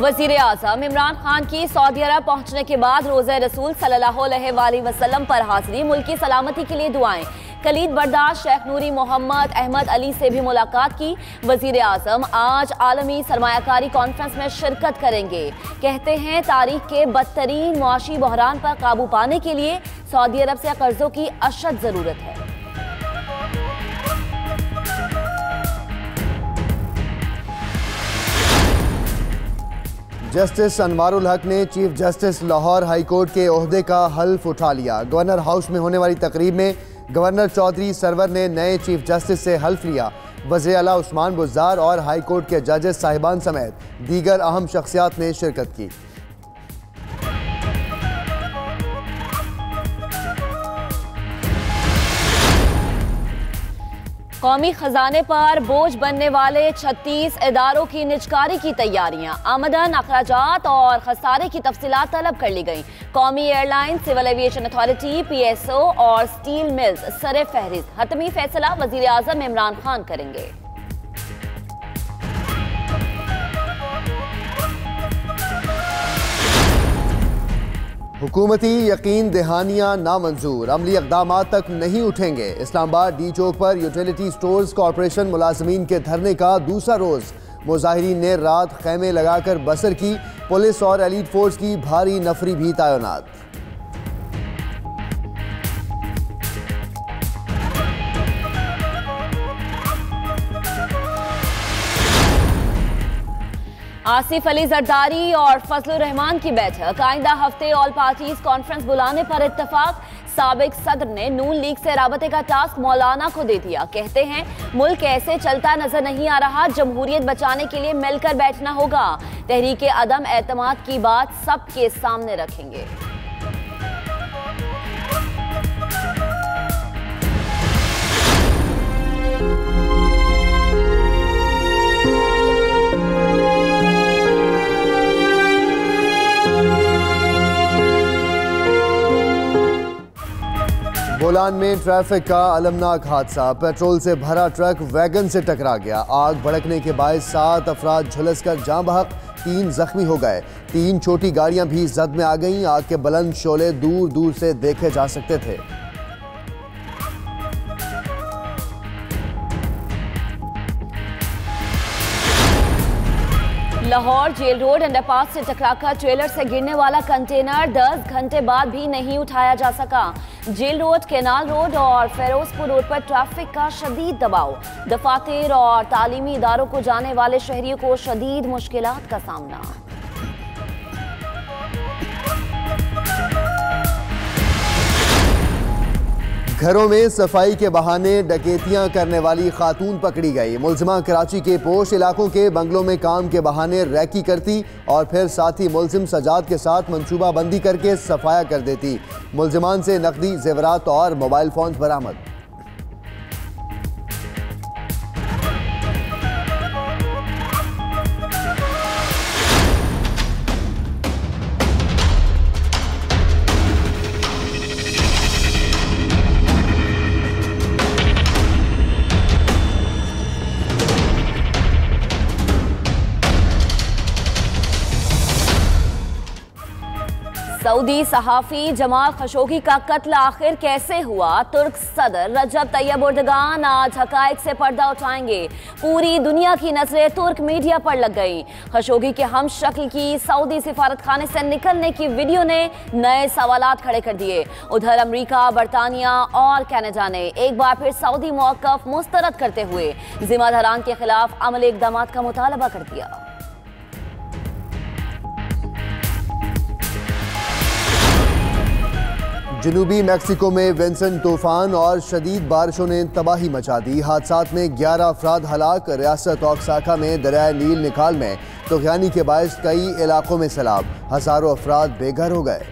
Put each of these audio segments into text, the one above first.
वजीर आज़म इमरान खान की सऊदी अरब पहुंचने के बाद रोज़े रसूल सल्लल्लाहु अलैहि वसल्लम पर हाजिरी, मुल्की सलामती के लिए दुआएं। कलीद बर्दाश्त शेख नूरी मोहम्मद अहमद अली से भी मुलाकात की। वजीर आज़म आज आलमी सरमायाकारी कॉन्फ्रेंस में शिरकत करेंगे। कहते हैं तारीख के बदतरीन मुआशी बहरान पर काबू पाने के लिए सऊदी अरब से कर्जों की अशद जरूरत है। जस्टिस अनवारुल हक ने chief justice Lahore high court के ओहदे का हल्फ उठा लिया। गवर्नर हाउस में होने वाली तकरीब में गवर्नर चौधरी सरवर ने नए चीफ जस्टिस से हल्फ लिया। वज़ीर आला उस्मान बुज़दार और हाई कोर्ट के जजेस साहिबान समेत दीगर अहम शख्सियात ने शिरकत की। कौमी खजाने पर बोझ बनने वाले 36 इदारों की निजकारी की तैयारियां, आमदन, अखराजात और खसारे की तफसीलात तलब कर ली गई। कौमी airline, civil aviation authority, PSO और स्टील मिल्स सरे फहरिस्त। हतमी फैसला वजीर आज़म इमरान खान करेंगे। हुकूमती यकीन दहानियाँ नामंजूर, अमली इक़दामात तक नहीं उठेंगे। इस्लामाबाद डी चौक पर यूटिलिटी स्टोर्स कॉरपोरेशन मुलाजमीन के धरने का दूसरा रोज़। मुजाहिरीन ने रात खैमे लगाकर बसर की। पुलिस और एलीट फोर्स की भारी नफरी भी तैनात। आसिफ अली जरदारी और फजलुर रहमान की बैठक, आइंदा हफ्ते ऑल पार्टीज कॉन्फ्रेंस बुलाने पर इत्तफाक। साबिक सदर ने नून लीग से राबते का टास्क मौलाना को दे दिया। कहते हैं मुल्क ऐसे चलता नजर नहीं आ रहा, जमहूरियत बचाने के लिए मिलकर बैठना होगा। तहरीक अदम एतमाद की बात सबके सामने रखेंगे। बोलान में ट्रैफिक का अलमनाक हादसा, पेट्रोल से भरा ट्रक वैगन से टकरा गया। आग भड़कने के बायस 7 अफराद झुलसकर जाँ बहक, 3 जख्मी हो गए। 3 छोटी गाड़ियां भी जद में आ गईं। आग के बुलंद शोले दूर दूर से देखे जा सकते थे। लाहौर जेल रोड अंडरपास से टकराकर ट्रेलर से गिरने वाला कंटेनर 10 घंटे बाद भी नहीं उठाया जा सका। जेल रोड, केनाल रोड और फेरोजपुर रोड पर ट्रैफिक का शदीद दबाव। दफातर और तालीमी इदारों को जाने वाले शहरियों को शदीद मुश्किलात का सामना। घरों में सफाई के बहाने डकैतियां करने वाली खातून पकड़ी गई। मुलजिमा कराची के पोश इलाकों के बंगलों में काम के बहाने रैकी करती और फिर साथी मुलजिम सजाद के साथ मंसूबा बंदी करके सफाया कर देती। मुलजिमान से नकदी, जेवरात और मोबाइल फोन बरामद। सऊदी सहाफ़ी जमाल खशोगी का कत्ल आखिर कैसे हुआ? तुर्क सदर रजब तैयब एर्दोगान आज हकायक से पर्दा उठाएंगे। पूरी दुनिया की नजरें तुर्क मीडिया पर लग गई। खशोगी के हम शक्ल की सऊदी सिफारतखाने से निकलने की वीडियो ने नए सवालात खड़े कर दिए। उधर अमेरिका, बरतानिया और कनाडा ने एक बार फिर सऊदी मौक़िफ़ मुस्तरद करते हुए जिम्मेदारान के खिलाफ अमली इक़दामात का मुतालबा कर दिया। जनूबी मैक्सिको में विंसेंट तूफान और शदीद बारिशों ने तबाही मचा दी। हादसात में 11 अफराद हलाक। रियासत ओक्साका में दरियाए नील निकाल में तूफ़ानी के बायस कई इलाकों में सैलाब, हजारों अफराद बेघर हो गए।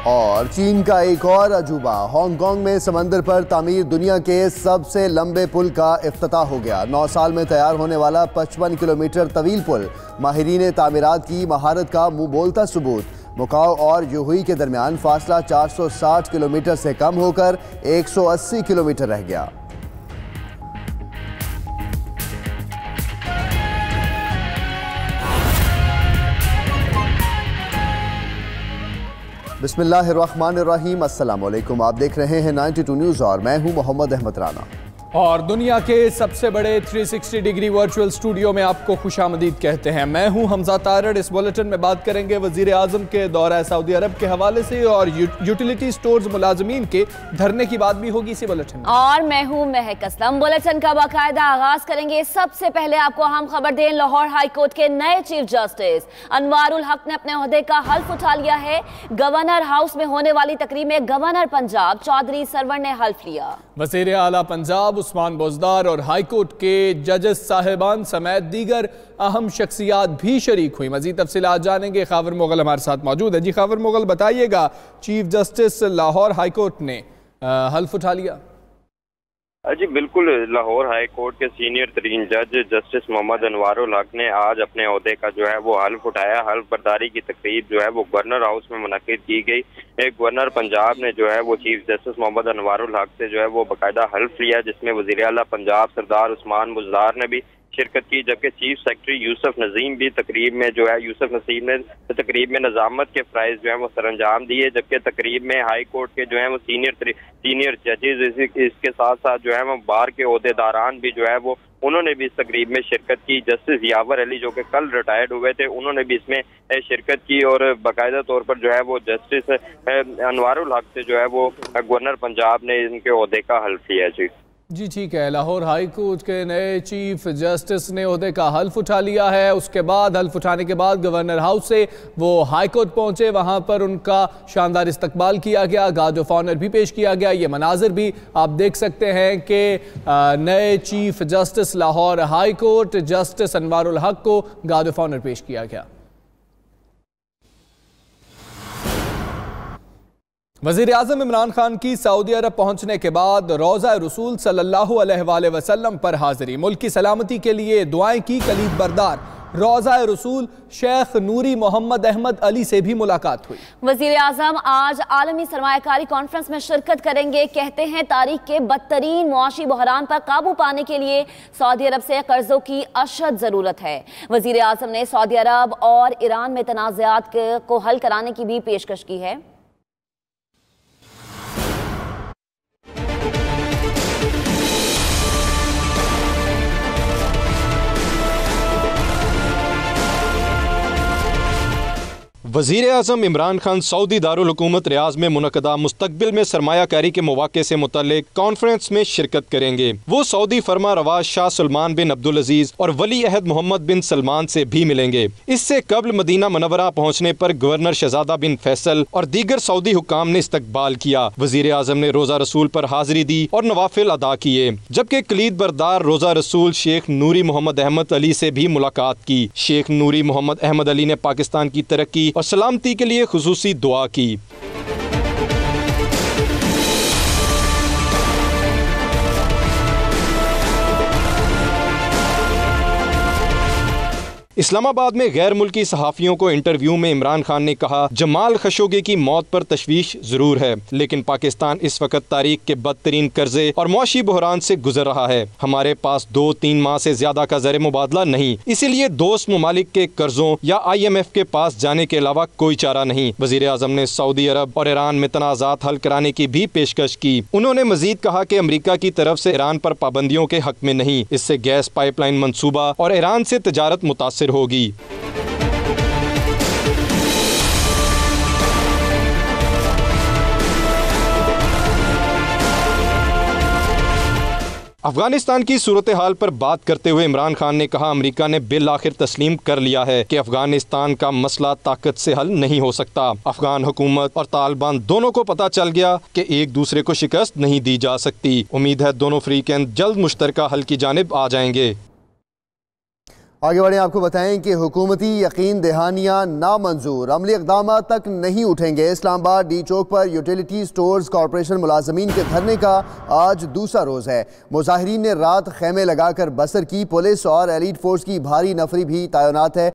और और चीन का एक और अजूबा, हांगकांग में समंदर पर तामीर दुनिया के सबसे लंबे पुल का इफ्तिताह हो गया। 9 साल में तैयार होने वाला 55 किलोमीटर तवील पुल माहिरीन तामीरात की महारत का मुंह बोलता सबूत। मुकाओ और युहुई के दरमियान फासला 460 किलोमीटर से कम होकर 180 किलोमीटर रह गया। बिस्मिल्लाहिर्रहमानिर्रहीम, अस्सलाम वालेकुम। आप देख रहे हैं 92 न्यूज़ और मैं हूं मोहम्मद अहमद राना। और दुनिया के सबसे बड़े 360 डिग्री वर्चुअल स्टूडियो में आपको खुशामदीद कहते हैं। मैं हूं हमजा तारड़। इस बुलेटिन में बात करेंगे वजीर आजम के दौरा सऊदी अरब के हवाले से और यूटिलिटी स्टोर्स मुलाजमीन के धरने की बात भी होगी इसी बुलेटिन में। और मैं हूं महक असलम। बुलेटिन का बाकायदा आगाज करेंगे। सबसे पहले आपको हम खबर दें, लाहौर हाई कोर्ट के नए चीफ जस्टिस अनवारुल हक ने अपने ओहदे का हल्फ उठा लिया है। गवर्नर हाउस में होने वाली तकरीब में गवर्नर पंजाब चौधरी सरवर ने हल्फ लिया। वज़ीर आला पंजाब उस्मान बोजदार और हाई कोर्ट के जजेस साहिबान समेत दीगर अहम शख्सियात भी शरीक हुई। मजीद तफसीलात जानेंगे। खावर मुगल हमारे साथ मौजूद है। जी खावर मुगल, बताइएगा, chief justice Lahore high court ने हल्फ उठा लिया? जी बिल्कुल, लाहौर हाई कोर्ट के सीनियर तरीन जज जस्टिस मोहम्मद अनवारुल हक ने आज अपने ओहदे का जो है वो हल्फ उठाया। हल्फ बर्दारी की तकरीब जो है वो गवर्नर हाउस में मुनक्किद की गई। गवर्नर पंजाब ने जो है वो चीफ जस्टिस मोहम्मद अनवारुल हक से जो है वो बाकायदा हल्फ लिया, जिसमें वज़ीर आला पंजाब सरदार उस्मान बोजदार ने भी शिरकत की, जबकि चीफ सेक्रेटरी यूसुफ नजीम भी तकरीब में जो है तकरीब में नजामत के फ़राइज़ जो है वो सरअंजाम दिए। जबकि तकरीब में हाई कोर्ट के जो है वो सीनियर जजेस, इसके साथ साथ जो है वो बार के ओहदेदारान भी जो है वो उन्होंने भी इस तकरीब में शिरकत की। जस्टिस यावर अली जो कि कल रिटायर्ड हुए थे, उन्होंने भी इसमें शिरकत की और बाकायदा तौर पर जो है वो जस्टिस अनवारुल हक से जो है वो गवर्नर पंजाब ने इनके ओहदे का हल्फ लिया। जी ठीक है, लाहौर हाई कोर्ट के नए चीफ जस्टिस ने ओहदे का हल्फ उठा लिया है। उसके बाद हल्फ उठाने के बाद गवर्नर हाउस से वो हाई कोर्ट पहुंचे, वहां पर उनका शानदार इस्तकबाल किया गया, गार्ड ऑफ ऑनर भी पेश किया गया। ये मनाजिर भी आप देख सकते हैं कि नए chief justice Lahore high court justice Anwarul हक को गार्ड ऑफ ऑनर पेश किया गया। वज़ीर आज़म इमरान खान की सऊदी अरब पहुंचने के बाद रोज़ा रसूल सल्लल्लाहु अलैहि वसल्लम पर हाजिरी। मुल्क की सलामती के लिए दुआएं की कलीद बरदार रोज़ा रसूल शेख नूरी मोहम्मद अहमद अली से भी मुलाकात हुई। वज़ीर आज़म आज आलमी सरमायाकारी कॉन्फ्रेंस में शिरकत करेंगे। कहते हैं तारीख के बदतरीन मुआशी बहरान पर काबू पाने के लिए सऊदी अरब से कर्जों की अशद ज़रूरत है। वज़ीर आज़म ने सऊदी अरब और ईरान में तनाज़ात को हल कराने की भी पेशकश की है। वज़ीर आज़म इमरान खान सऊदी दारुल हुकूमत रियाज़ में मुनक़दा मुस्तक़बिल में सरमायाकारी के मौक़े से मुतल्लिक़ कॉन्फ्रेंस में शिरकत करेंगे। वो सऊदी फरमा रवाज शाह सलमान बिन अब्दुल अजीज़ और वली अहद मोहम्मद बिन सलमान से भी मिलेंगे। इससे कबल मदीना मुनव्वरा पहुँचने पर गवर्नर शहजादा बिन फैसल और दीगर सऊदी हुक्काम ने इस्तकबाल किया। वज़ीर आज़म ने रोज़ा रसूल पर हाज़िरी दी और नवाफिल अदा किए, जबकि कलीद बरदार रोज़ा रसूल शेख नूरी मोहम्मद अहमद अली से भी मुलाकात की। शेख नूरी मोहम्मद अहमद अली ने पाकिस्तान की तरक्की और सलामती के लिए खुसूसी दुआ की। इस्लामाबाद में गैर मुल्की सहाफ़ियों को इंटरव्यू में इमरान खान ने कहा, जमाल खशोगी की मौत पर तशवीश ज़रूर है, लेकिन पाकिस्तान इस वक्त तारीख के बदतरीन कर्जे और मुआशी बहरान से गुजर रहा है। हमारे पास 2-3 माह से ज़्यादा का ज़र मुबादला नहीं, इसीलिए दोस्त ममालिक के कर्जों या IMF के पास जाने के अलावा कोई चारा नहीं। वज़ीर आज़म ने सऊदी अरब और ईरान में तनाज़ात हल कराने की भी पेशकश की। उन्होंने मज़ीद कहा कि अमरीका की तरफ से ईरान पर पाबंदियों के हक में नहीं, इससे गैस पाइपलाइन मनसूबा और ईरान से तजारत मुतासिर होगी। अफगानिस्तान की सूरत हाल पर बात करते हुए इमरान खान ने कहा, अमेरिका ने बिल आखिर तस्लीम कर लिया है कि अफगानिस्तान का मसला ताकत से हल नहीं हो सकता। अफगान हुकूमत और तालिबान दोनों को पता चल गया कि एक दूसरे को शिकस्त नहीं दी जा सकती। उम्मीद है दोनों फ्रीकैन जल्द मुश्तरका हल की जानिब आ जाएंगे। आगे बढ़े, आपको बताएं कि हुकूमती यकीन दहानियाँ नामंजूर, अमली इक़दाम तक नहीं उठेंगे। इस्लामाबाद डी चौक पर यूटिलिटी स्टोर्स कॉरपोरेशन मुलाजमीन के धरने का आज दूसरा रोज़ है। मुजाहिरीन ने रात खेमे लगाकर बसर की। पुलिस और एलीट फोर्स की भारी नफरी भी तैनात है।